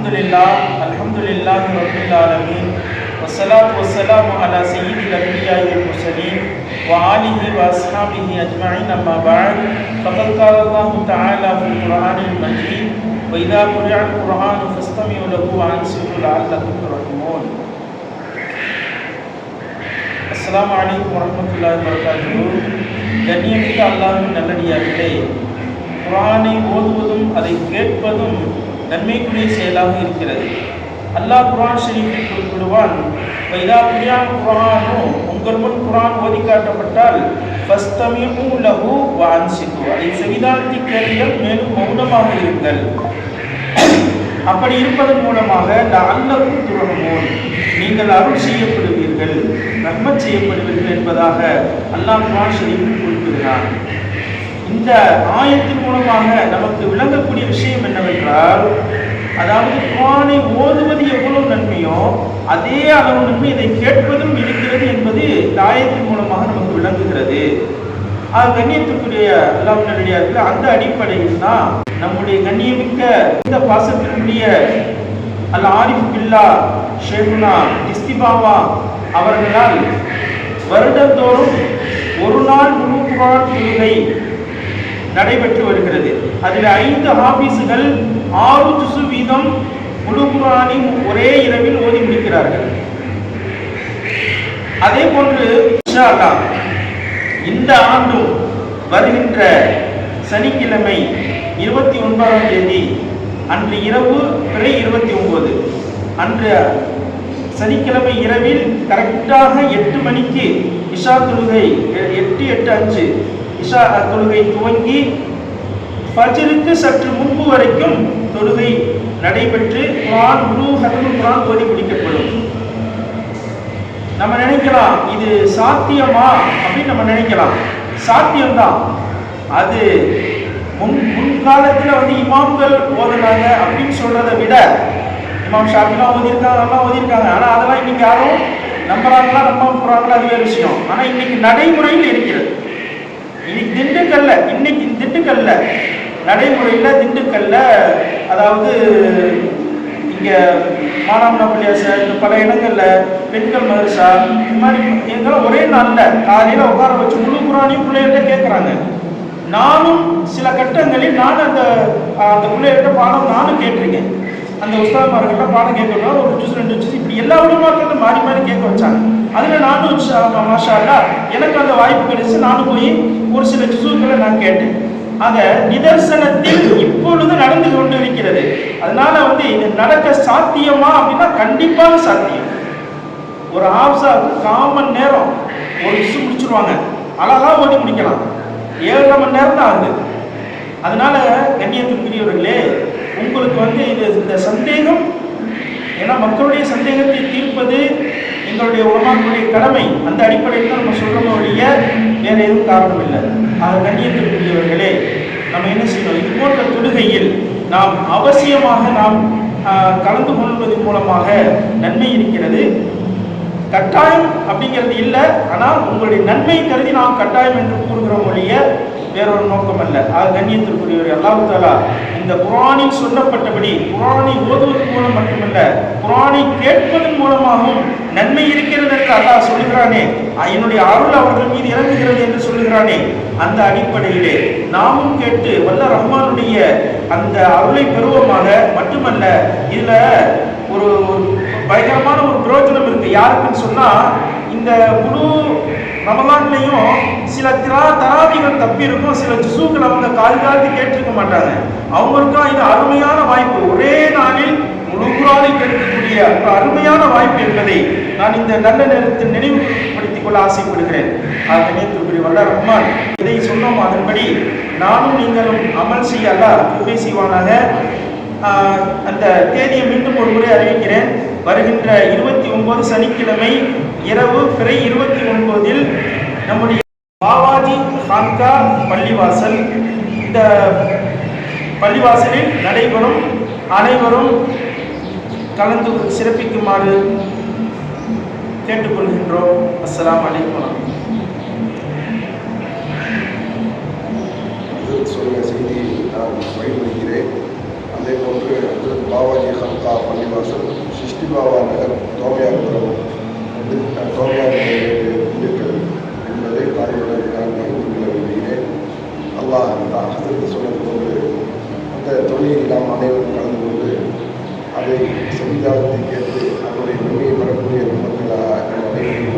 அல்ஹம்துலில்லாஹி ரப்பில் ஆலமீன் வஸ்ஸலாத்து வஸ்ஸலாமு அலா சய்யிதில் அன்பியாஇ வல் முர்ஸலீன் வ ஆலிஹி வ அஸ்ஹாபிஹி அஜ்மஈன் அம்மா பஅத் ஃபகத் கால அல்லாஹு தஆலா ஃபில் குர்ஆனில் மஜீத் வ இதா குரிஅல் குர்ஆனு ஃபஸ்தமிஉ லஹு வ அன்சித்து லஅல்லகும் துர்ஹமூன். அஸ்ஸலாமு அலைக்கும் வரஹ்மத்துல்லாஹி வ பரகாத்துஹு. கண்ணியமிக்க அல்லாஹ்வின் நல்லடியார்களே, குர்ஆனை ஓதுவதும் அதை கேட்பதும் நன்மைக்குரிய செயலாக இருக்கிறது. அல்லாஹ் குர்ஆன் ஷரீஃபில் குறிப்பிடுவான், வைதா குரிஅல் குர்ஆனு, உங்கள் முன் குர்ஆன் ஓதி காட்டப்பட்டால் ஃபஸ்தமிஉ லஹு வ அன்சித்து, அதை செவிதாழ்த்தி கேளுங்கள், மேலும் மௌனமாக இருங்கள். அப்படி இருப்பதன் மூலமாக லஅல்லகும் துர்ஹமூன், நீங்கள் அருள் செய்யப்படுவீர்கள், ரஹ்மத் செய்யப்படுவீர்கள் என்பதாக அல்லாஹ் குர்ஆன் ஷரீஃபில் குறிப்பிடுகிறான். இந்த ஆயத்தின் மூலமாக நமக்கு விளங்கக்கூடிய விஷயம் என்னவென்றால், அதாவது குர்ஆனை ஓதுவது எவ்வளவு நன்மையோ அதே அளவு நன்மை இதை கேட்பதும் இருக்கிறது என்பது இந்த ஆயத்தின் மூலமாக நமக்கு விளங்குகிறது. கண்ணியத்துக்குரிய அல்லாஹ் நல்லடியார்கள், அந்த அடிப்படையில் தான் நம்முடைய கண்ணியமிக்க இந்த பாசத்திற்குரிய அல் ஆரிஃப் பில்லா ஷேகுனா இஸ்திபாவா அவர்களால் வருடந்தோறும் ஒரு நாள் முழு குர்ஆன் தொழுகை நடைபெற்று வருகிறது. அதில் 5 ஹாஃபிஸ்கள் 6 ஜுஸு வீதம் முழு குர்ஆனின் ஒரே இரவில் ஓதி முடிக்கிறார்கள். அதே போன்று இன்ஷா அல்லாஹ் இந்த ஆண்டும் வருகின்ற சனிக்கிழமை 29ஆம் தேதி அன்று இரவு பிறை 29 அன்று சனிக்கிழமை இரவில் கரெக்டாக 8 மணிக்கு இஷா தொழுகை 8:05 இஷா தொழுகை துவங்கி ஃபஜ்ருக்கு சற்று முன்பு வரைக்கும் தொழுகை நடைபெற்று குர்ஆன் முழு ஹத்முல் குர்ஆன் ஓதி முடிக்கப்படும். நம்ம நினைக்கலாம் இது சாத்தியமா அப்படின்னு நம்ம நினைக்கலாம். சாத்தியம்தான். அது முன்காலத்தில் இமாம்கள் ஓதுனாங்க அப்படின்னு சொல்றதை விட, இமாம் ஷாஃபிலாம் ஓதியிருக்காங்க, எல்லாம் ஓதியிருக்காங்க. ஆனால் அதெல்லாம் இன்னைக்கு யாரும் நம்புறாங்களா நம்ப போறாங்களா அது வேறு விஷயம். ஆனால் இன்னைக்கு நடைமுறையில் இருக்கிறது. இன்னைக்கு திண்டுக்கல்ல நடைமுறையில் திண்டுக்கல்ல, அதாவது இங்கே மானாமனா பள்ளியாசா, இந்த பல இடங்களில் பெண்கள் மதரசா, இந்த மாதிரி எங்கெல்லாம் ஒரே நாளில் காலையில் உட்கார வச்சு முழு குர்ஆனையும் பிள்ளைகிட்ட கேட்குறாங்க. நானும் சில கட்டங்களில் நான் அந்த பிள்ளைகிட்ட பாடம் நானும் கேட்டிருக்கேன். அந்த உஸ்தாத்மார்கிட்ட பாடம் கேட்கணும், ஒரு ஜூஸ் 2 ஜூஸ் இப்படி எல்லா உலமாக்களும் மாறி மாறி கேட்க வச்சாங்க. அதில் நானும் மாஷா அல்லாஹ் எனக்கு அந்த வாய்ப்பு கிடைச்சு நானும் போய் ஒரு சில ஜுஸுக்களை நான் கேட்டேன். ஆக நிதர்சனத்தில் இப்பொழுது நடந்து கொண்டு இருக்கிறது. அதனால இது நடக்க சாத்தியமா அப்படின்னா கண்டிப்பாக சாத்தியம். ஒரு ஹாஃபிஸாவுக்கு 1/4 மணி நேரம் ஒரு ஜுஸ் முடிச்சிருவாங்க, அழகா ஓடி முடிக்கலாம். 7.5 மணி நேரம் தான் ஆகுது. அதனால கண்ணியத்துக்குரியவர்களே, உங்களுக்கு இந்த சந்தேகம், ஏன்னா மக்களுடைய சந்தேகத்தை தீர்ப்பது எங்களுடைய உலமாக்களுடைய கடமை. அந்த அடிப்படையில் தான் நம்ம சொல்றோம் ஒழிய வேற எதுவும் காரணம் இல்லை. ஆக கண்ணியத்திற்குரியவர்களே, நம்ம என்ன செய்யணும், இது போன்ற தொழுகையில் நாம் அவசியமாக கலந்து கொள்வதன் மூலமாக நன்மை இருக்கிறது. கட்டாயம் அப்படிங்கிறது இல்லை, ஆனால் உங்களுடைய நன்மை கருதி நாம் கட்டாயம் என்று கூறுகிறோம் ஒழிய வேறொரு நோக்கம் அல்ல. கண்ணியத்திற்குரியவர் அல்லாஹ் தஆலா இந்த குர்ஆனில் சொல்லப்பட்டபடி குர்ஆனை ஓதுவதன் மூலம் மட்டுமல்ல, குர்ஆனை கேட்பதன் மூலமாகவும் நன்மை இருக்கிறது என்று அல்லாஹ் சொல்லுகிறானே, என்னுடைய அருள் அவர்கள் மீது இறங்குகிறது என்று சொல்லுகிறானே, அந்த அடிப்படையிலே நாமும் கேட்டு வல்ல ரஹ்மானுடைய அந்த அருளை பெறுவோமாக. மட்டுமல்ல, இதுல ஒரு பயங்கரமான ஒரு பிரயோஜனம் இருக்கு. யாருக்குன்னு சொன்னா, இந்த முழு ரமலான்லையும் சில தராவிகள் தப்பி இருக்கும், சில ஜுஸுக்கள் அவங்க கால்காலத்து கேட்டிருக்க மாட்டாங்க. அவங்களுக்கும் இது அருமையான வாய்ப்பு. ஒரே நாளில் முழு குர்ஆனை கேட்கக்கூடிய அருமையான வாய்ப்பு என்பதை நான் இந்த நல்ல நேரத்தில் நினைவுபடுத்திக் கொள்ள ஆசைப்படுகிறேன். கண்ணியத்திற்குரிய வல்ல ரஹ்மான் இதை சொன்னோம், அதன்படி நானும் நீங்களும் அமல் செய்ய அல்லாஹ் கிருபை செய்வானாக. அந்த தேதியை மீண்டும் ஒரு முறை அறிவிக்கிறேன். வருகின்ற 29 சனிக்கிழமை இரவு பிறை 29 நம்முடைய பாவாஜி ஹான்கா பள்ளிவாசல், இந்த பள்ளிவாசலில் நடைபெறும். அனைவரும் கலந்து சிறப்பிக்குமாறு கேட்டுக்கொள்கின்றோம். அஸ்ஸலாமு அலைக்கும். சொன்ன செய்தி நான் பகிர்ந்து வைக்கிறேன். அதே போன்று பாவாஜி ஹல்கா பள்ளிவாசல் சிஷ்டிபாவா நகர் தோமையாபுரம் திண்டுக்கல் என்பதை தாயுடன் நான் பகிர்ந்து கொள்ள விரும்புகிறேன். அல்லாஹ் ஹசரத் சொன்னது போன்று அந்த தொழிலில் நாம் அனைவரும் கலந்து கொண்டு அதை செவிதாரத்தை கேட்டு அதனுடைய நன்மையை பெறக்கூடிய மக்களாக நாம் அனைவரும்